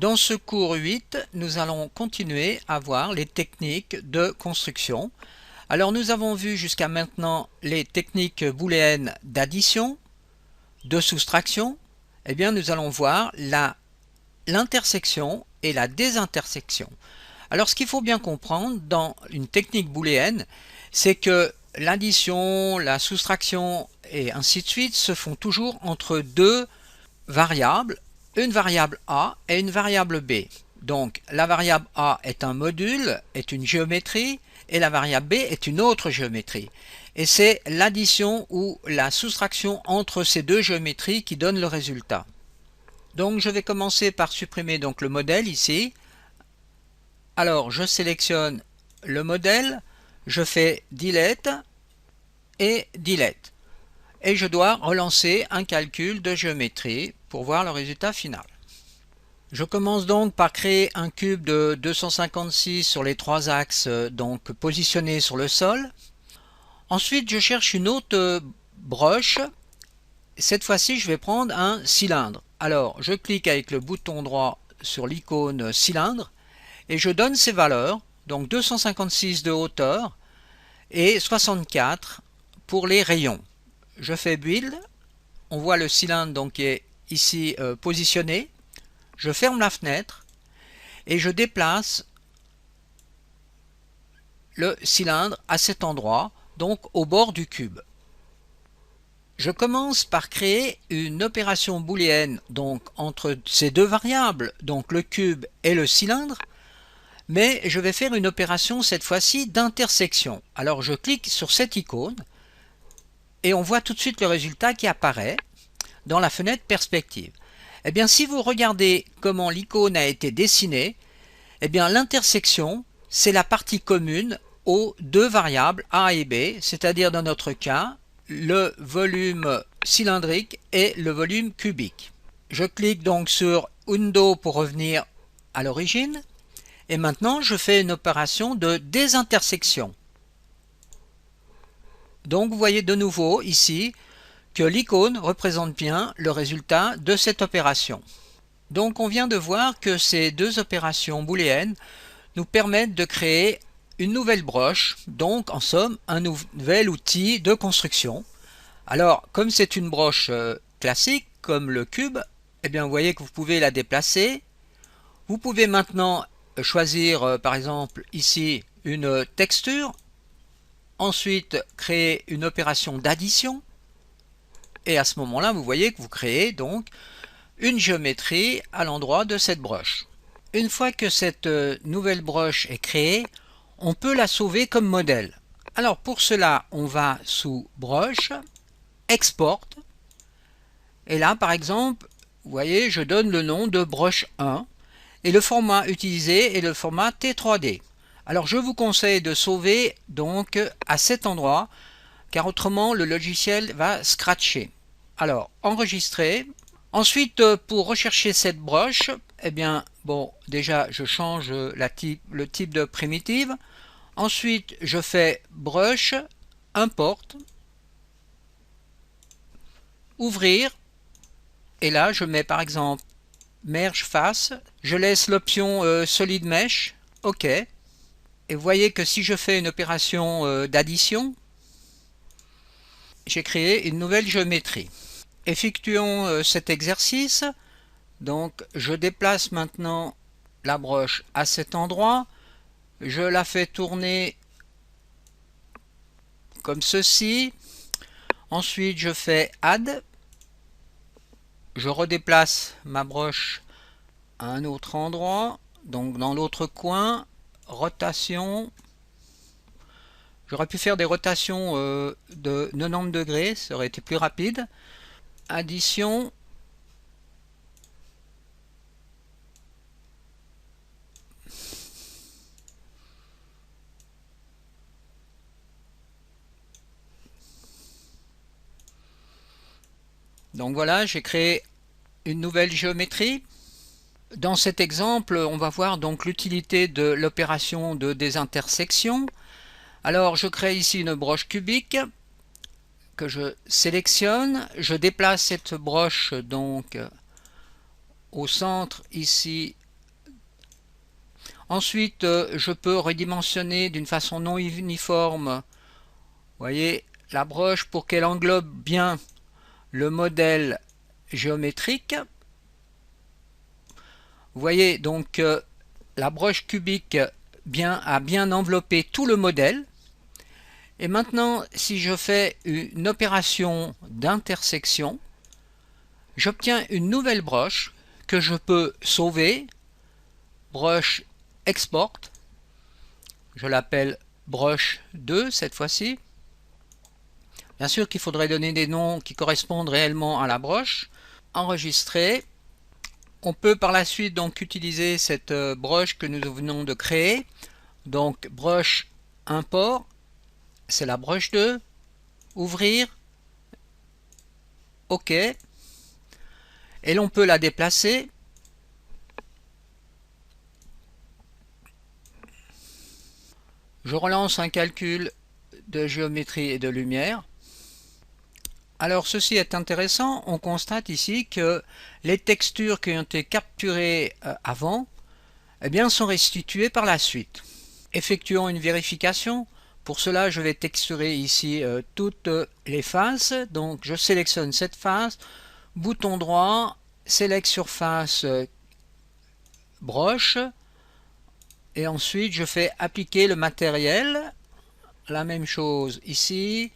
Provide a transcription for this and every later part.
Dans ce cours 8, nous allons continuer à voir les techniques de construction. Alors nous avons vu jusqu'à maintenant les techniques booléennes d'addition, de soustraction. Eh bien nous allons voir l'intersection et la désintersection. Alors ce qu'il faut bien comprendre dans une technique booléenne, c'est que l'addition, la soustraction et ainsi de suite se font toujours entre deux variables, une variable A et une variable B. Donc la variable A est un module, est une géométrie, et la variable B est une autre géométrie. Et c'est l'addition ou la soustraction entre ces deux géométries qui donne le résultat. Donc je vais commencer par supprimer donc le modèle ici. Alors je sélectionne le modèle, je fais delete et delete. Et je dois relancer un calcul de géométrie pour voir le résultat final. Je commence donc par créer un cube de 256 sur les trois axes, donc positionné sur le sol. Ensuite, je cherche une autre broche. Cette fois-ci, je vais prendre un cylindre. Alors, je clique avec le bouton droit sur l'icône cylindre et je donne ces valeurs, donc 256 de hauteur et 64 pour les rayons. Je fais build, on voit le cylindre donc qui est ici positionné. Je ferme la fenêtre et je déplace le cylindre à cet endroit, donc au bord du cube. Je commence par créer une opération booléenne donc entre ces deux variables, donc le cube et le cylindre, mais je vais faire une opération cette fois-ci d'intersection. Alors je clique sur cette icône et on voit tout de suite le résultat qui apparaît dans la fenêtre perspective. Eh bien, si vous regardez comment l'icône a été dessinée, eh bien l'intersection, c'est la partie commune aux deux variables A et B, c'est-à-dire dans notre cas, le volume cylindrique et le volume cubique. Je clique donc sur Undo pour revenir à l'origine, et maintenant je fais une opération de désintersection. Donc vous voyez de nouveau ici que l'icône représente bien le résultat de cette opération. Donc on vient de voir que ces deux opérations booléennes nous permettent de créer une nouvelle broche, donc en somme un nouvel outil de construction. Alors comme c'est une broche classique comme le cube, eh bien vous voyez que vous pouvez la déplacer. Vous pouvez maintenant choisir par exemple ici une texture, ensuite créer une opération d'addition. Et à ce moment-là, vous voyez que vous créez donc une géométrie à l'endroit de cette broche. Une fois que cette nouvelle broche est créée, on peut la sauver comme modèle. Alors pour cela, on va sous Broche, Export. Et là, par exemple, vous voyez, je donne le nom de broche 1. Et le format utilisé est le format T3D. Alors je vous conseille de sauver donc à cet endroit, car autrement le logiciel va scratcher. Alors, enregistrer. Ensuite, pour rechercher cette broche, eh bien, bon, déjà, je change le type de primitive. Ensuite, je fais Brush, Import, Ouvrir. Et là, je mets par exemple Merge Face. Je laisse l'option Solid Mesh. OK. Et vous voyez que si je fais une opération d'addition, j'ai créé une nouvelle géométrie. Effectuons cet exercice. Donc je déplace maintenant la broche à cet endroit. Je la fais tourner comme ceci. Ensuite je fais Add. Je redéplace ma broche à un autre endroit. Donc dans l'autre coin. Rotation. J'aurais pu faire des rotations de 90 degrés, ça aurait été plus rapide. Addition. Donc voilà, j'ai créé une nouvelle géométrie. Dans cet exemple, on va voir donc l'utilité de l'opération de désintersection. Alors je crée ici une broche cubique que je sélectionne, je déplace cette broche donc au centre ici Ensuite, je peux redimensionner d'une façon non uniforme, vous voyez, la broche pour qu'elle englobe bien le modèle géométrique. Vous voyez donc la broche cubique a bien enveloppé tout le modèle. Et maintenant, si je fais une opération d'intersection, j'obtiens une nouvelle broche que je peux sauver, broche export, je l'appelle broche 2 cette fois-ci. Bien sûr qu'il faudrait donner des noms qui correspondent réellement à la broche. Enregistrer. On peut par la suite donc utiliser cette broche que nous venons de créer. Donc broche import, c'est la broche 2. Ouvrir. OK. Et l'on peut la déplacer. Je relance un calcul de géométrie et de lumière. Alors ceci est intéressant, on constate ici que les textures qui ont été capturées avant eh bien, sont restituées par la suite. Effectuons une vérification. Pour cela, je vais texturer ici toutes les faces. Donc je sélectionne cette face, bouton droit, Select surface broche, et ensuite je fais appliquer le matériel. La même chose ici,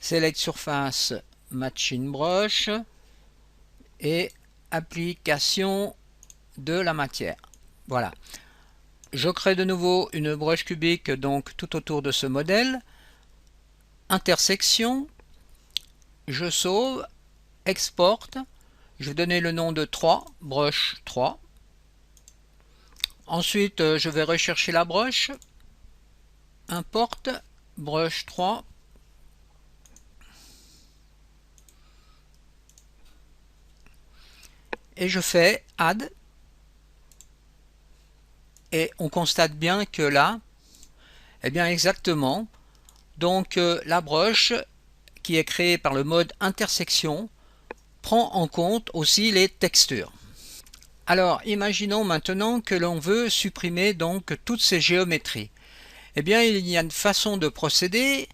Select surface Matching Brush et application de la matière. Voilà. Je crée de nouveau une broche cubique donc tout autour de ce modèle. Intersection. Je sauve. Export. Je vais donner le nom de 3, broche 3. Ensuite, je vais rechercher la broche. Importe, broche 3. Et je fais Add. Et on constate bien que là, eh bien exactement, donc la broche qui est créée par le mode intersection prend en compte aussi les textures. Alors imaginons maintenant que l'on veut supprimer donc toutes ces géométries. Eh bien il y a une façon de procéder.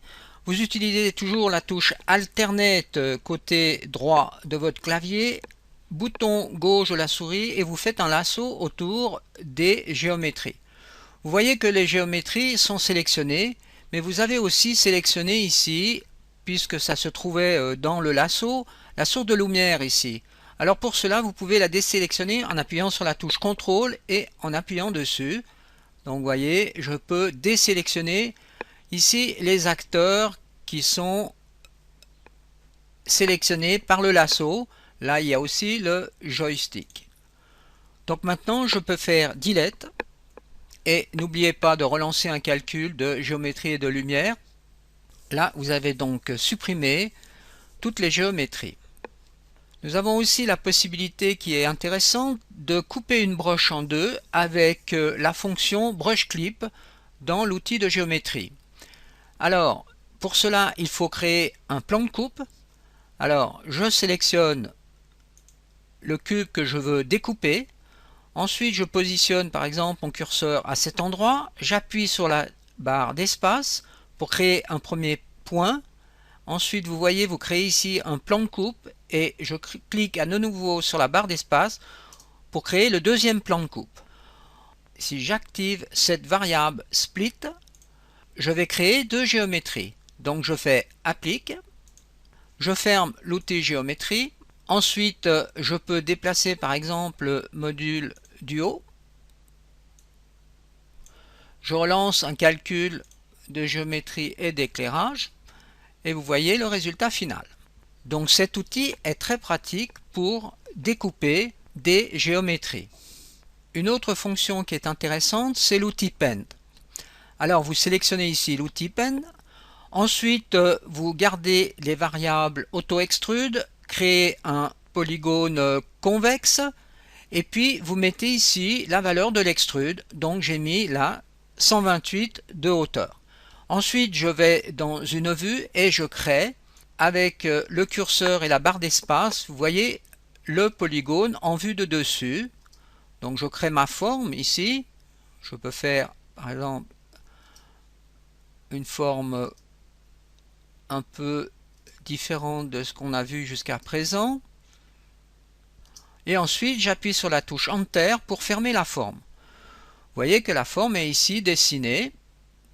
Vous utilisez toujours la touche Alternate côté droit de votre clavier, bouton gauche de la souris et vous faites un lasso autour des géométries. Vous voyez que les géométries sont sélectionnées, mais vous avez aussi sélectionné ici, puisque ça se trouvait dans le lasso, la source de lumière ici. Alors pour cela, vous pouvez la désélectionner en appuyant sur la touche CTRL et en appuyant dessus. Donc vous voyez, je peux désélectionner ici les acteurs qui sont sélectionnés par le lasso. Là, il y a aussi le joystick. Donc maintenant, je peux faire Delete. Et n'oubliez pas de relancer un calcul de géométrie et de lumière. Là, vous avez donc supprimé toutes les géométries. Nous avons aussi la possibilité qui est intéressante de couper une broche en deux avec la fonction Brush Clip dans l'outil de géométrie. Alors, pour cela, il faut créer un plan de coupe. Alors, je sélectionne le cube que je veux découper. Ensuite, je positionne par exemple mon curseur à cet endroit. J'appuie sur la barre d'espace pour créer un premier point. Ensuite, vous voyez, vous créez ici un plan de coupe et je clique à nouveau sur la barre d'espace pour créer le deuxième plan de coupe. Si j'active cette variable split, je vais créer deux géométries. Donc je fais applique, je ferme l'outil géométrie. Ensuite, je peux déplacer par exemple le module du haut. Je relance un calcul de géométrie et d'éclairage et vous voyez le résultat final. Donc cet outil est très pratique pour découper des géométries. Une autre fonction qui est intéressante, c'est l'outil Pen. Alors vous sélectionnez ici l'outil Pen. Ensuite, vous gardez les variables auto-extrude, créez un polygone convexe et puis vous mettez ici la valeur de l'extrude. Donc j'ai mis là 128 de hauteur. Ensuite, je vais dans une vue et je crée avec le curseur et la barre d'espace, vous voyez le polygone en vue de dessus. Donc je crée ma forme ici, Je peux faire par exemple une forme un peu différente de ce qu'on a vu jusqu'à présent. Et ensuite, j'appuie sur la touche Enter pour fermer la forme. Vous voyez que la forme est ici dessinée.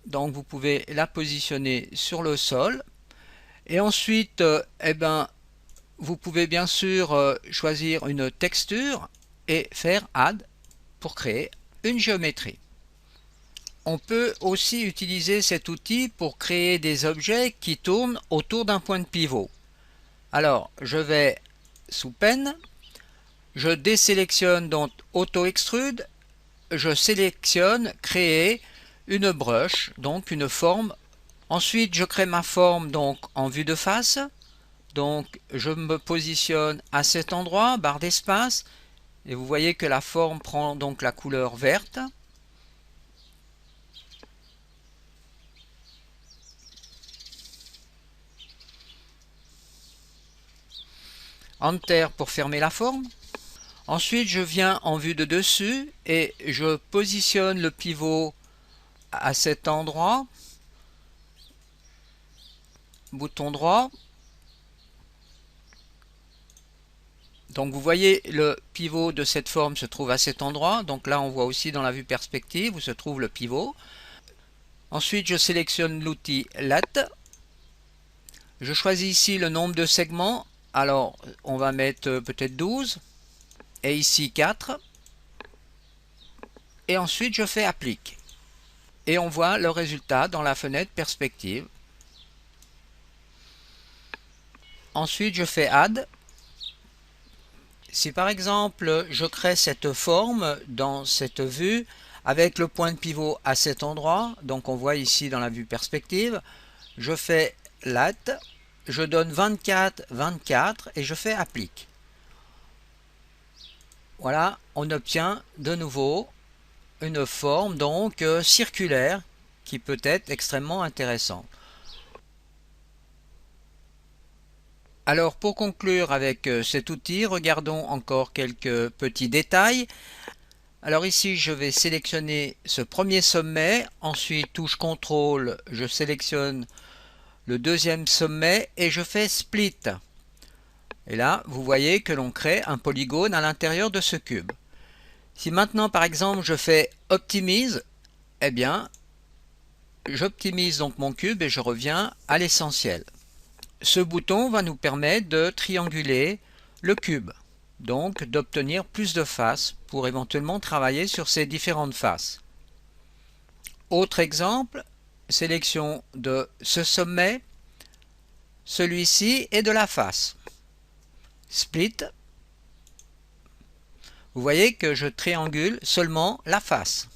Donc vous pouvez la positionner sur le sol. Et ensuite, vous pouvez bien sûr choisir une texture et faire Add pour créer une géométrie. On peut aussi utiliser cet outil pour créer des objets qui tournent autour d'un point de pivot. Alors, je vais sous Pen, je désélectionne donc Auto Extrude, je sélectionne Créer une brush, donc une forme. Ensuite, je crée ma forme donc en vue de face. Donc, je me positionne à cet endroit, barre d'espace, et vous voyez que la forme prend donc la couleur verte. Enter pour fermer la forme. Ensuite, je viens en vue de dessus et je positionne le pivot à cet endroit. Bouton droit. Donc vous voyez le pivot de cette forme se trouve à cet endroit. Donc là on voit aussi dans la vue perspective où se trouve le pivot. Ensuite je sélectionne l'outil Lat. Je choisis ici le nombre de segments. Alors on va mettre peut-être 12. Et ici 4. Et ensuite je fais Applique. Et on voit le résultat dans la fenêtre perspective. Ensuite je fais Add. Si par exemple je crée cette forme dans cette vue avec le point de pivot à cet endroit, donc on voit ici dans la vue perspective, je fais Lat, je donne 24, 24 et je fais Applique. Voilà, on obtient de nouveau une forme donc circulaire qui peut être extrêmement intéressante. Alors pour conclure avec cet outil, regardons encore quelques petits détails. Alors ici je vais sélectionner ce premier sommet, ensuite touche CTRL, je sélectionne le deuxième sommet et je fais Split. Et là vous voyez que l'on crée un polygone à l'intérieur de ce cube. Si maintenant par exemple je fais Optimise, eh bien j'optimise donc mon cube et je reviens à l'essentiel. Ce bouton va nous permettre de trianguler le cube, donc d'obtenir plus de faces pour éventuellement travailler sur ces différentes faces. Autre exemple, sélection de ce sommet, celui-ci et de la face. Split. Vous voyez que je triangule seulement la face.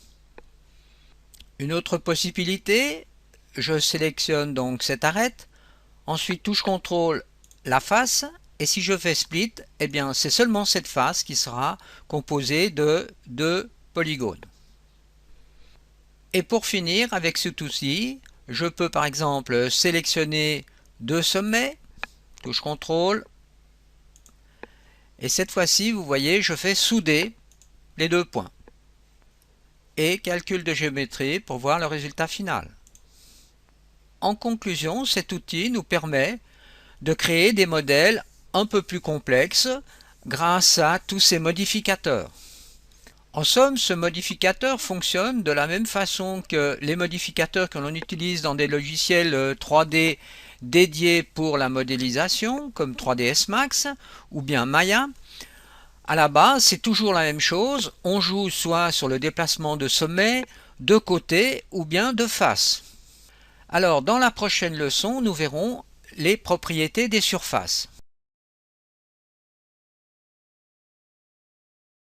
Une autre possibilité, je sélectionne donc cette arête. Ensuite, touche CTRL la face, et si je fais Split, eh bien c'est seulement cette face qui sera composée de 2 polygones. Et pour finir, avec cet outil, je peux par exemple sélectionner 2 sommets, touche CTRL, et cette fois-ci, vous voyez, je fais souder les 2 points. Et calcul de géométrie pour voir le résultat final. En conclusion, cet outil nous permet de créer des modèles un peu plus complexes grâce à tous ces modificateurs. En somme, ce modificateur fonctionne de la même façon que les modificateurs que l'on utilise dans des logiciels 3D dédiés pour la modélisation, comme 3ds Max ou bien Maya. À la base, c'est toujours la même chose, on joue soit sur le déplacement de sommet, de côté ou bien de face. Alors, dans la prochaine leçon, nous verrons les propriétés des surfaces.